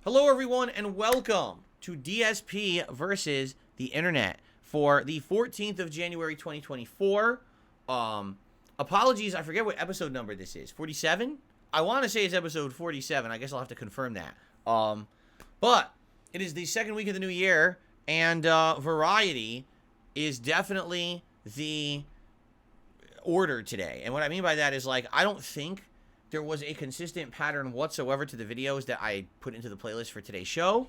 Hello, everyone, and welcome to DSP versus the Internet for the 14th of January, 2024. Apologies, I forget what episode number this is. 47? I want to say it's episode 47. I guess I'll have to confirm that. But it is the second week of the new year, and variety is definitely the order today. And what I mean by that is, like, I don't think there was a consistent pattern whatsoever to the videos that I put into the playlist for today's show.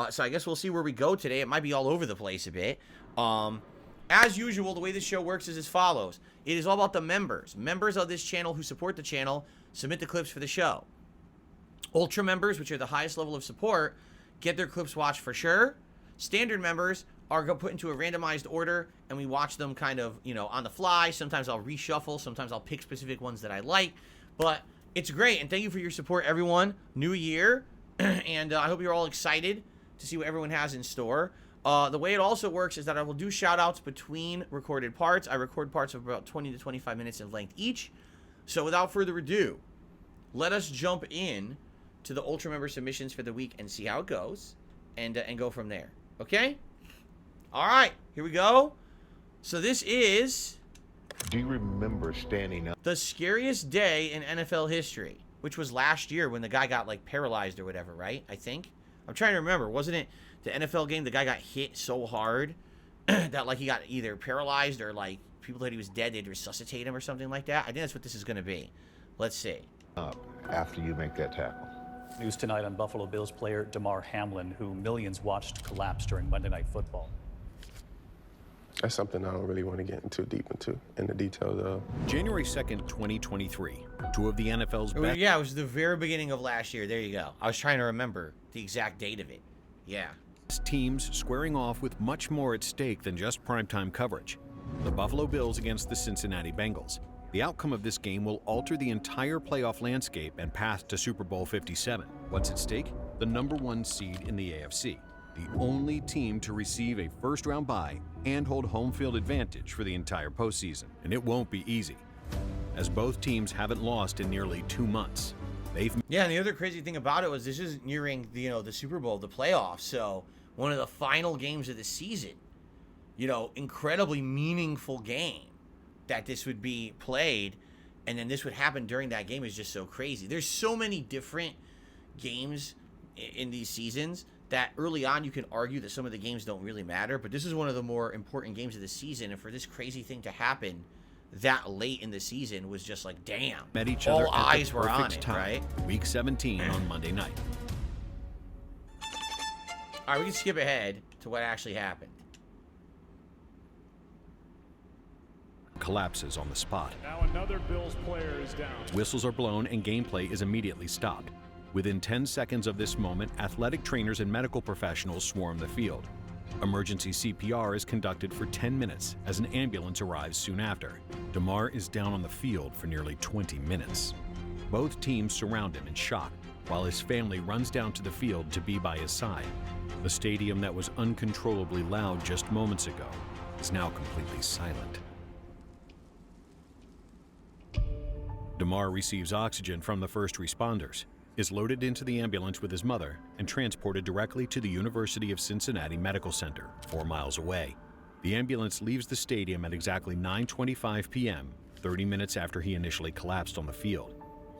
So I guess we'll see where we go today. It might be all over the place a bit. As usual, the way this show works is as follows. It is all about the members. Members of this channel who support the channel submit the clips for the show. Ultra members, which are the highest level of support, get their clips watched for sure. Standard members are put into a randomized order, and we watch them kind of, on the fly. Sometimes I'll reshuffle. Sometimes I'll pick specific ones that I like. But it's great, and thank you for your support, everyone. New year, and I hope you're all excited to see what everyone has in store. The way it also works is that I will do shout-outs between recorded parts. I record parts of about 20 to 25 minutes in length each. So without further ado, let us jump in to the Ultra member submissions for the week and see how it goes, and go from there. Okay? All right, here we go. So this is... Do you remember standing up? The scariest day in NFL history, which was last year when the guy got, like, paralyzed or whatever, right? I think. I'm trying to remember. Wasn't it the NFL game the guy got hit so hard that, like, he got either paralyzed or, like, people thought he was dead, they'd resuscitate him or something like that? I think that's what this is going to be. Let's see. Up after you make that tackle. News tonight on Buffalo Bills player Damar Hamlin, who millions watched collapse during Monday Night Football. That's something I don't really want to get in the details of. January 2nd, 2023. Two of the NFL's best. Yeah, it was the very beginning of last year. There you go. I was trying to remember the exact date of it. Yeah. Teams squaring off with much more at stake than just primetime coverage. The Buffalo Bills against the Cincinnati Bengals. The outcome of this game will alter the entire playoff landscape and path to Super Bowl 57. What's at stake? The #1 seed in the AFC. The only team to receive a first-round bye and hold home field advantage for the entire postseason. And it won't be easy, as both teams haven't lost in nearly 2 months. Yeah, and the other crazy thing about it was this is nearing, the Super Bowl, the playoffs, so one of the final games of the season. Incredibly meaningful game that this would be played, and then this would happen during that game is just so crazy. There's so many different games in these seasons that early on you can argue that some of the games don't really matter, but this is one of the more important games of the season, and for this crazy thing to happen that late in the season was just like, damn. Met each other all eyes were on it, time, right? Week 17 on Monday night. All right, we can skip ahead to what actually happened. Collapses on the spot. Now another Bills player is down. Whistles are blown and gameplay is immediately stopped. Within 10 seconds of this moment, athletic trainers and medical professionals swarm the field. Emergency CPR is conducted for 10 minutes as an ambulance arrives soon after. Damar is down on the field for nearly 20 minutes. Both teams surround him in shock, while his family runs down to the field to be by his side. The stadium that was uncontrollably loud just moments ago is now completely silent. Damar receives oxygen from the first responders, is loaded into the ambulance with his mother, and transported directly to the University of Cincinnati Medical Center, 4 miles away. The ambulance leaves the stadium at exactly 9:25 p.m., 30 minutes after he initially collapsed on the field.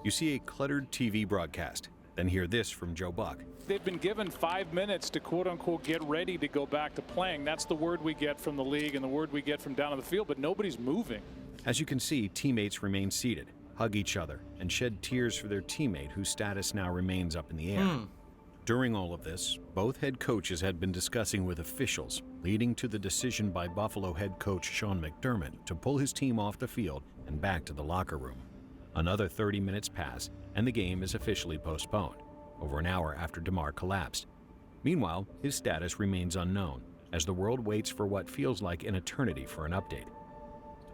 You see a cluttered TV broadcast, then hear this from Joe Buck. They've been given 5 minutes to quote-unquote get ready to go back to playing. That's the word we get from the league and the word we get from down on the field, but nobody's moving. As you can see, teammates remain seated, hug each other, and shed tears for their teammate whose status now remains up in the air. During all of this, both head coaches had been discussing with officials, leading to the decision by Buffalo head coach Sean McDermott to pull his team off the field and back to the locker room. Another 30 minutes pass, and the game is officially postponed, over an hour after Damar collapsed. Meanwhile, his status remains unknown, as the world waits for what feels like an eternity for an update.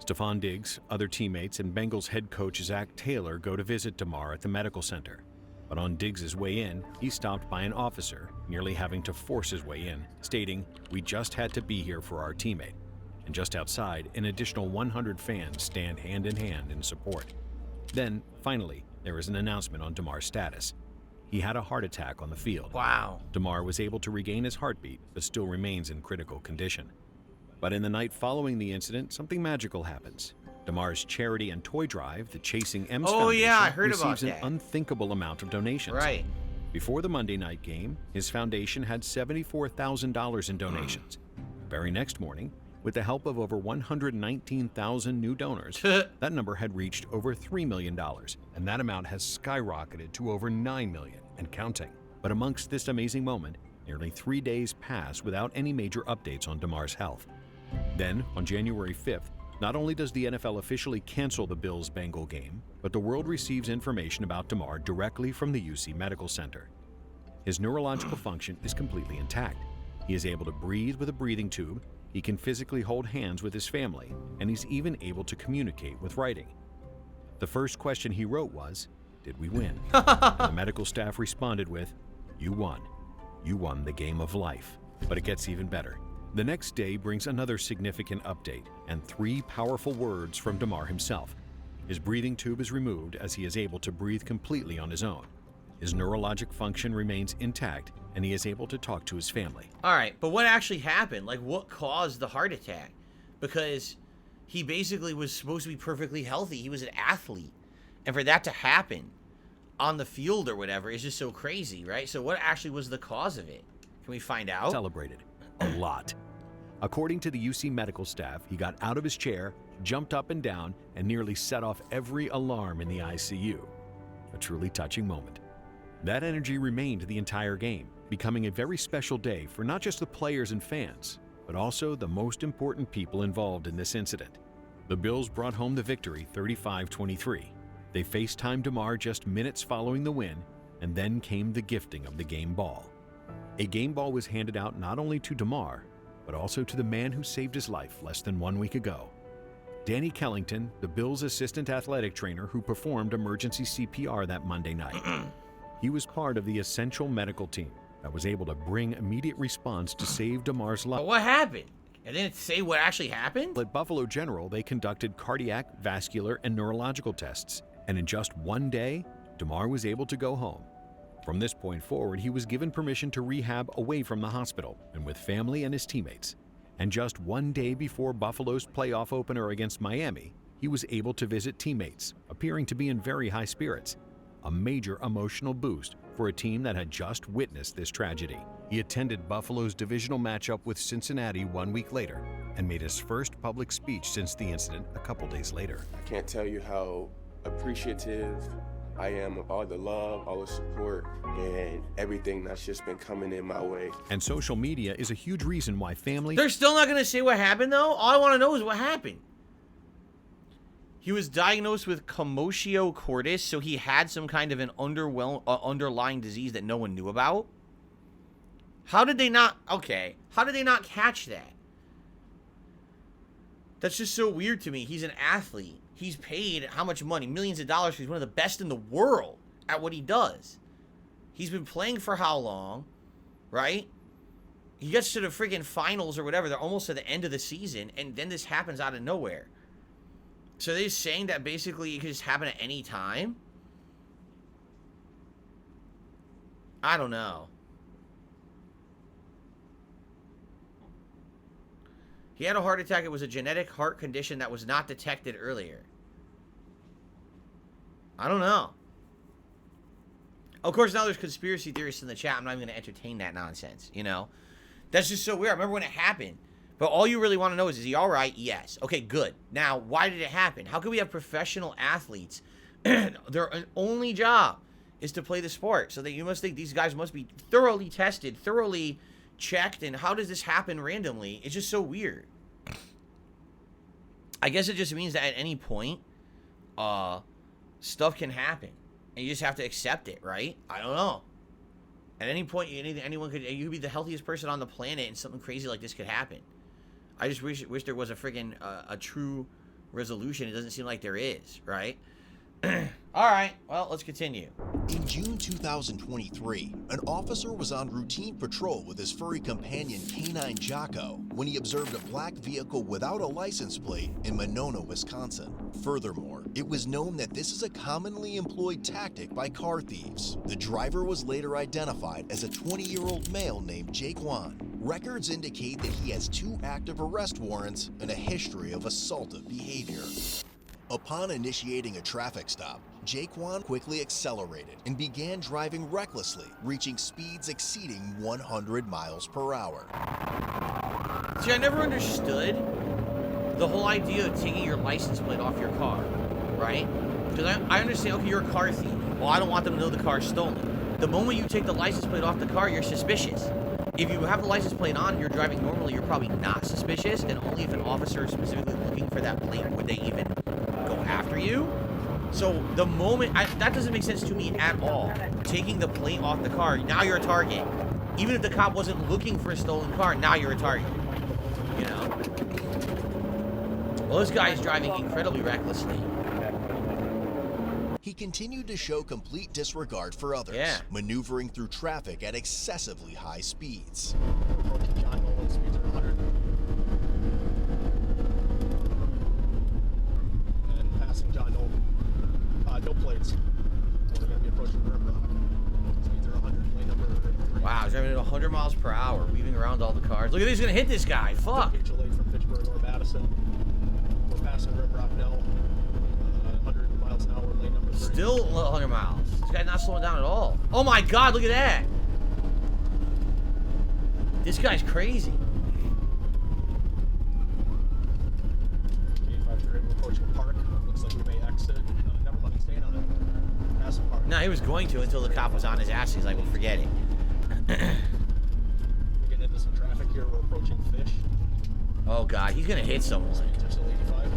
Stephon Diggs, other teammates, and Bengals head coach Zach Taylor go to visit Damar at the medical center. But on Diggs' way in, he's stopped by an officer, nearly having to force his way in, stating, "We just had to be here for our teammate." And just outside, an additional 100 fans stand hand in hand in support. Then, finally, there is an announcement on Damar's status. he had a heart attack on the field. Wow. Damar was able to regain his heartbeat, but still remains in critical condition. But in the night following the incident, something magical happens. Damar's charity and toy drive, the Chasing M's Oh, Foundation, yeah, I heard about receives that. an unthinkable amount of donations. Right. Before the Monday night game, his foundation had $74,000 in donations. The very next morning, with the help of over 119,000 new donors, that number had reached over $3 million, and that amount has skyrocketed to over $9 million and counting. But amongst this amazing moment, nearly 3 days pass without any major updates on Damar's health. Then, on January 5th, not only does the NFL officially cancel the Bills-Bengal game, but the world receives information about Damar directly from the UC Medical Center. His neurological function is completely intact. He is able to breathe with a breathing tube, he can physically hold hands with his family, and he's even able to communicate with writing. The first question he wrote was, "Did we win?" And the medical staff responded with, "You won. You won the game of life." But it gets even better. The next day brings another significant update and 3 powerful words from Damar himself. His breathing tube is removed as he is able to breathe completely on his own. His neurologic function remains intact and he is able to talk to his family. All right, but what actually happened? Like, what caused the heart attack? Because he basically was supposed to be perfectly healthy. He was an athlete. And for that to happen on the field or whatever is just so crazy, right? So what actually was the cause of it? Can we find out? Celebrated a lot. According to the UC medical staff, he got out of his chair, jumped up and down, and nearly set off every alarm in the ICU. A truly touching moment. That energy remained the entire game, becoming a very special day for not just the players and fans, but also the most important people involved in this incident. The Bills brought home the victory 35-23. They FaceTimed Damar just minutes following the win, and then came the gifting of the game ball. A game ball was handed out not only to Damar, but also to the man who saved his life less than 1 week ago. Danny Kellington, the Bills' assistant athletic trainer who performed emergency CPR that Monday night. He was part of the essential medical team that was able to bring immediate response to save Damar's life. But what happened? And then say what actually happened? At Buffalo General, they conducted cardiac, vascular, and neurological tests, and in just 1 day, Damar was able to go home. From this point forward, he was given permission to rehab away from the hospital and with family and his teammates. And just 1 day before Buffalo's playoff opener against Miami, he was able to visit teammates, appearing to be in very high spirits. A major emotional boost for a team that had just witnessed this tragedy. He attended Buffalo's divisional matchup with Cincinnati 1 week later and made his first public speech since the incident a couple days later. I can't tell you how appreciative I am of all the love, all the support, and everything that's just been coming in my way. And social media is a huge reason why family... They're still not going to say what happened, though? All I want to know is what happened. He was diagnosed with commotio cordis, so he had some kind of an underlying disease that no one knew about. How did they not... Okay. How did they not catch that? That's just so weird to me. He's an athlete. He's paid how much money? Millions of dollars. He's one of the best in the world at what he does. He's been playing for how long, right? He gets to the friggin' finals or whatever. They're almost to the end of the season, and then this happens out of nowhere. So they're saying that basically it could just happen at any time? I don't know. He had a heart attack. It was a genetic heart condition that was not detected earlier. I don't know. Of course, now there's conspiracy theorists in the chat. I'm not even going to entertain that nonsense, you know? That's just so weird. I remember when it happened. But all you really want to know is he all right? Yes. Okay, good. Now, why did it happen? How can we have professional athletes? Their only job is to play the sport. So that you must think these guys must be thoroughly tested, thoroughly checked. And how does this happen randomly? It's just so weird. I guess it just means that at any point, stuff can happen. And you just have to accept it, right? I don't know. At any point, anyone could... You could be the healthiest person on the planet and something crazy like this could happen. I just wish there was a friggin' a true resolution. It doesn't seem like there is, right? All right. Well, let's continue. In June 2023, an officer was on routine patrol with his furry companion Canine Jocko when he observed a black vehicle without a license plate in Monona, Wisconsin. Furthermore, it was known that this is a commonly employed tactic by car thieves. The driver was later identified as a 20-year-old male named Jaquan. Records indicate that he has 2 active arrest warrants and a history of assaultive behavior. Upon initiating a traffic stop, Jaquan quickly accelerated and began driving recklessly, reaching speeds exceeding 100 miles per hour. See, I never understood the whole idea of taking your license plate off your car, right? Because I understand, okay, you're a car thief. Well, I don't want them to know the car's stolen. The moment you take the license plate off the car, you're suspicious. If you have the license plate on and you're driving normally, you're probably not suspicious, and only if an officer is specifically looking for that plate would they even go after you. So the moment, that doesn't make sense to me at all. Taking the plate off the car, now you're a target. Even if the cop wasn't looking for a stolen car, now you're a target. You know? Well, this guy is driving incredibly recklessly. He continued to show complete disregard for others, maneuvering through traffic at excessively high speeds. Approaching John Nolan, speeds are 100. And passing John Nolan. No plates. We're going to be approaching Rimrock. Speeds are 100. Lane number 3. Wow, he's driving at 100 miles per hour, weaving around all the cars. Look at this, he's going to hit this guy. Fuck. HLA from Fitchburg or Madison. We're passing Rimrock now. 100 miles an hour, lane number 3. Still 100 miles. This guy's not slowing down at all. Oh my god, look at that. This guy's crazy. K5 we're approaching Park. Looks like we may exit. Never let him stay on it. Passing Park. No, he was going to until the cop was on his ass. He's like, well, forget it. We're getting into some traffic here. We're approaching Fish. Oh god, he's gonna hit someone. Speeds are still 85.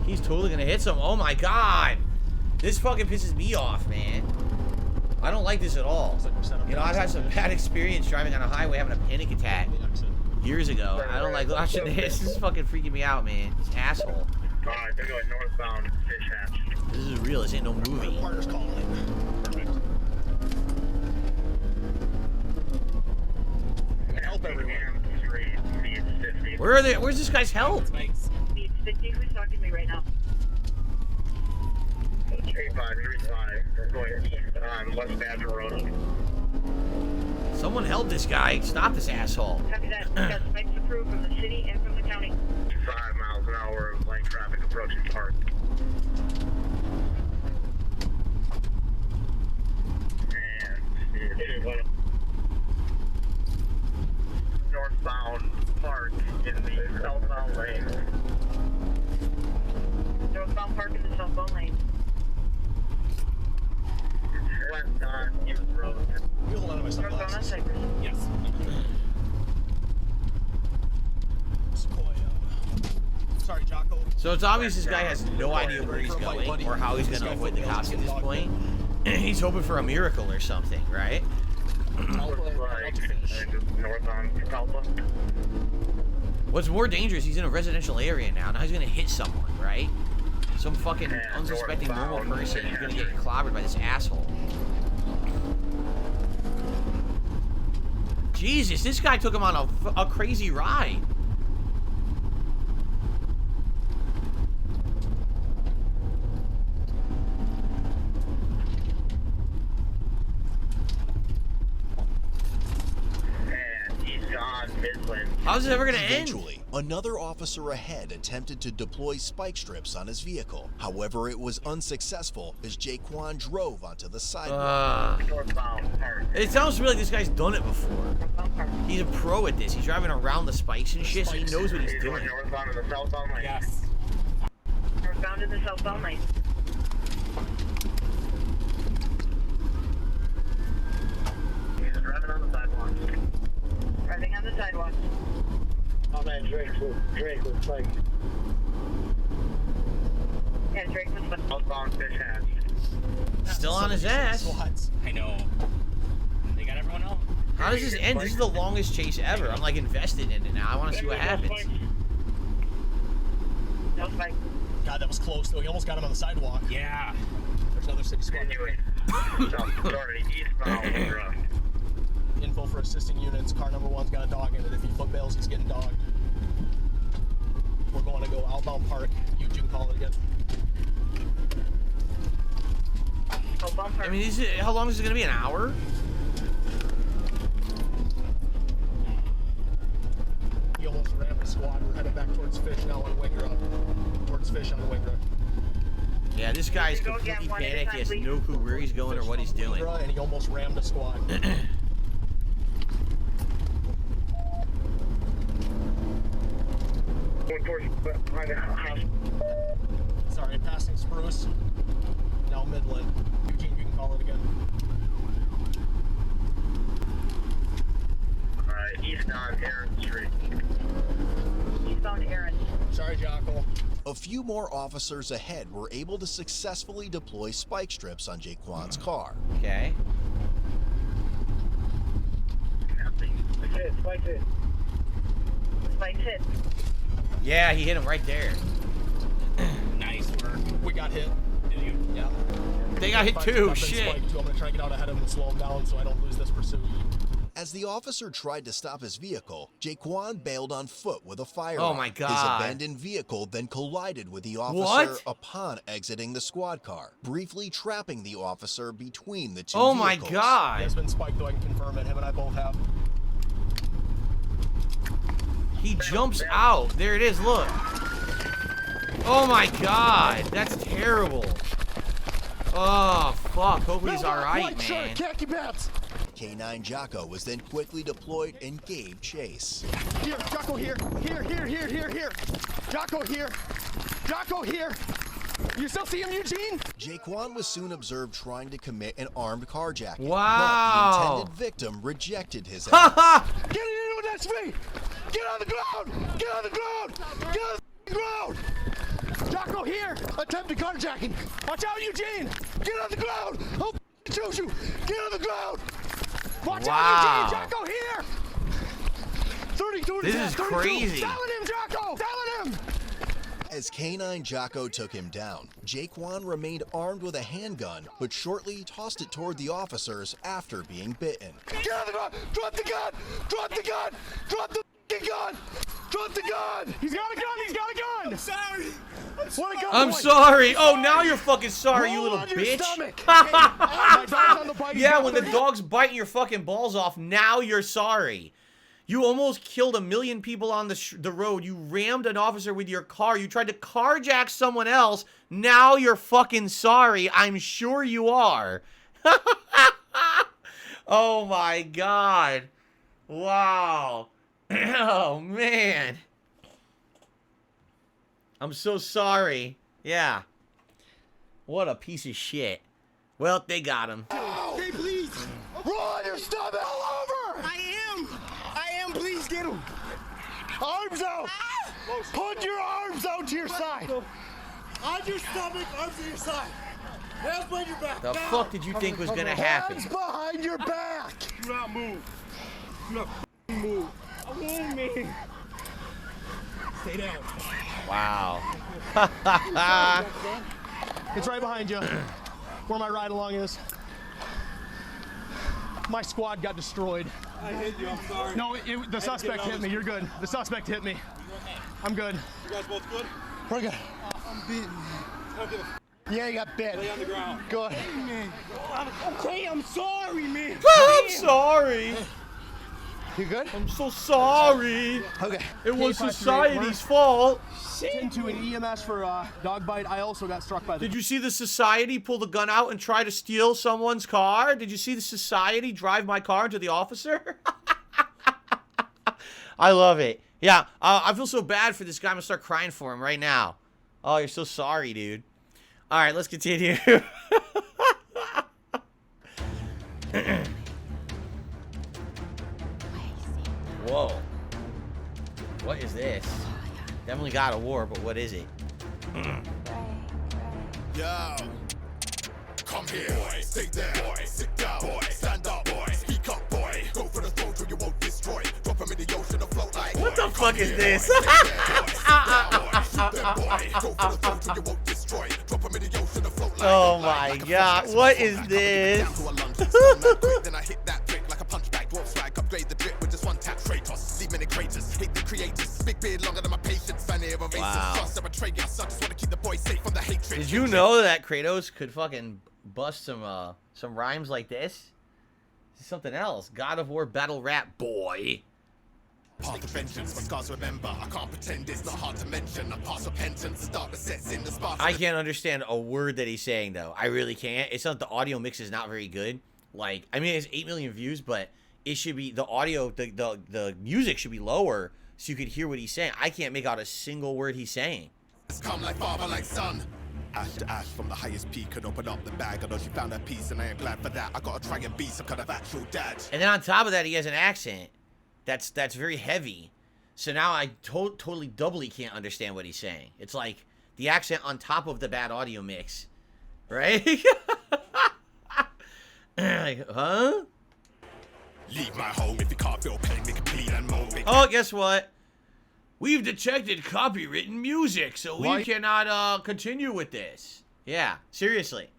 He's totally gonna hit someone. Oh my god. This fucking pisses me off, man. I don't like this at all. You know, I've had some bad experience driving on a highway having a panic attack years ago. I don't like watching this. This is fucking freaking me out, man. This asshole. Alright, they're going northbound Fish Hatch. This is real. This ain't no movie. Partner's calling. Perfect. Help everyone. Where are they? Where's this guy's help? Needs 50. Who's talking to me right now? 8535. We're going east on West Badger Road. Someone help this guy. Stop this asshole. Copy that. We've got spikes approved from the city and from the county. 5 miles an hour of light traffic approaching Park. And northbound Park in the southbound lane. Northbound Park in the southbound lane. West on East Road. You hold on to my Northbound on sunglasses. Cypress. Yes. Sorry, Jocko. So it's obvious this guy has no idea where he's going or how he's going to avoid the cops at this point. He's hoping for a miracle or something, right? North on Catalpa. What's more dangerous, he's in a residential area now. Now he's going to hit someone, right? Some fucking unsuspecting normal person is going to get clobbered by this asshole. Jesus, this guy took him on a crazy ride. How's this ever gonna end? Eventually, another officer ahead attempted to deploy spike strips on his vehicle. However, it was unsuccessful as Jaquan drove onto the sidewalk. It sounds to me like this guy's done it before. He's a pro at this. He's driving around the spikes and shit, so he knows what he's doing. Northbound in the southbound lane. Yes. Northbound in the southbound lane. He's driving on the sidewalk. Driving on the sidewalk. Oh man, Drake was like. Yeah, Drake was like. Southbound Fish Hatch. Still on his ass. I know. They got everyone else. How does this end? This is the longest chase ever. I'm like invested in it now. I want to see what happens. No spike. God, that was close though. He almost got him on the sidewalk. Yeah. There's another city squad. Sorry, eastbound left. Info for assisting units. Car number 1's got a dog in it. If he foot bails, he's getting dogged. We're going to go outbound park. You can call it again. I mean, how long is it gonna be? An hour? He almost rammed the squad. We're headed back towards Fish now on Wingrove. Towards Fish on Wingrove. Yeah, this guy's completely panicked. He has no clue where he's going or what he's doing. And he almost rammed the squad. Sorry, passing Spruce. Now Midland. Eugene, you can call it again. East on Aaron Street. Eastbound Aaron. Sorry, Jocko. A few more officers ahead were able to successfully deploy spike strips on Jaquan's car. Okay. Spike hit. Spike hit. Yeah, he hit him right there. Nice work. We got hit. Did you? Yeah. They got hit too. Shit. I'm gonna try and get out ahead of him and slow him down so I don't lose this pursuit. As the officer tried to stop his vehicle, Jaquan bailed on foot with a firearm. Oh my God. His abandoned vehicle then collided with the officer What? upon exiting the squad car, briefly trapping the officer between the two Oh vehicles. my God. He has been spiked, though I can confirm it. Him and I both have. He jumps out. There it is. Look. Oh my God. That's terrible. Oh fuck. Hope he's all right, man. Khaki bats. K9 Jocko was then quickly deployed and gave chase. Here, Jocko here. Here. Jocko here. Jocko here. You still see him, Eugene? Jaquan was soon observed trying to commit an armed carjacking. Wow. But the intended victim rejected his Ha ha! Get in, that's me! Get on the ground! Get on the ground! Get on the ground! Jocko here! Attempted carjacking! Watch out, Eugene! Get on the ground! I'll choose you! Get on the ground! Watch out, Eugene! Jocko here! 32 This is 32. crazy. Selling him, Jocko! Selling him! As K9 Jocko took him down, Jaquan remained armed with a handgun, but shortly tossed it toward the officers after being bitten. Get on the ground! Drop the gun! Drop the gun! Drop the f***ing gun! Drop the gun! He's got a gun! He's got a gun! I'm sorry! What a gun! I'm sorry. Oh, now you're fucking sorry, you Roll little on your bitch. stomach. My dog's on the bike. Yeah, when the dog's biting your fucking balls off, now you're sorry. You almost killed 1 million people on the road. You rammed an officer with your car. You tried to carjack someone else. Now you're fucking sorry. I'm sure you are. Oh my God. Wow. Oh man. I'm so sorry. Yeah. What a piece of shit. Well, they got him. Hey, please! Roll on your stomach! All over! I am, please get him! Arms out! Put your arms out to your side! On your stomach, arms to your side! Hands behind your back! The fuck did you think was gonna happen? Hands behind your back! Do not move. Do not move. Move me. Stay down. Wow. It's right behind you. Where my ride along is. My squad got destroyed. I hit you. I'm sorry. No, the suspect hit me. You're good. The suspect hit me. I'm good. You guys both good? We're good. I'm beaten. Don't give a f. Yeah, you got bit. Lay on the ground. Good. Okay, I'm sorry, man. I'm sorry. You good? I'm so sorry. Okay. It was K538, society's fault. Into an EMS for dog bite. I also got struck by the. Did you see the society pull the gun out and try to steal someone's car? Did you see the society drive my car into the officer? I love it. Yeah, I feel so bad for this guy. I'm gonna start crying for him right now. Oh, you're so sorry, dude. All right, let's continue. Whoa. What is this? Definitely got a war, but what is it? Yo. Come here, boy. Stay there, boy. Sit down, boy. Stand up, boy. Speak up, boy. Go for the throne till you won't destroy. Drop him in the ocean and float like. What the fuck is this? Go for the throne till you won't destroy. Drop him in the ocean and float like. Oh my god, what is this? Then I hit that brick like a punch bag, dwarf swag, upgrade the drip with just one tap. Kratos, leave many craters, hate the creators, big beard longer than my patience, fanny of a racist, shots of betrayers. I just want to keep the boys safe from the hatred. Did you know that Kratos could fucking bust some rhymes like this? This is something else. God of War battle rap boy. Path of vengeance, my scars remember. I can't pretend it's not hard to mention. I pass repentance, start the sets in the spark. I can't understand a word that he's saying though. I really can't. It's not, the audio mix is not very good. Like, I mean, it's 8 million views, but it should be, the audio, the music should be lower so you could hear what he's saying. I can't make out a single word he's saying. Come like father, like son. Ash to ash from the highest peak and open up the bag. I know she found her peace and I am glad for that. I gotta try and be some kind of actual dad. And then on top of that, he has an accent that's very heavy. So now I totally doubly can't understand what he's saying. It's like the accent on top of the bad audio mix, right? Like, huh? Leave my home if you can't feel pain, make it bleed and moan. Oh, guess what? We've detected copywritten music, so we cannot continue with this. Yeah, seriously.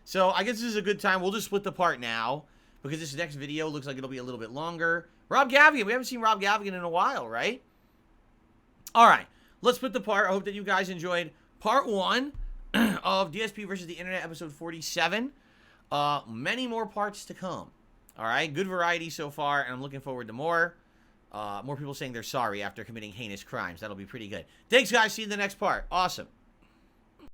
So I guess this is a good time. We'll just split the part now because this next video looks like it'll be a little bit longer. Rob Gavigan. We haven't seen Rob Gavigan in a while, right? All right. Let's split the part. I hope that you guys enjoyed part 1 of DSP versus the Internet, episode 47. Many more parts to come. All right. Good variety so far, and I'm looking forward to more. More people saying they're sorry after committing heinous crimes. That'll be pretty good. Thanks, guys. See you in the next part. Awesome.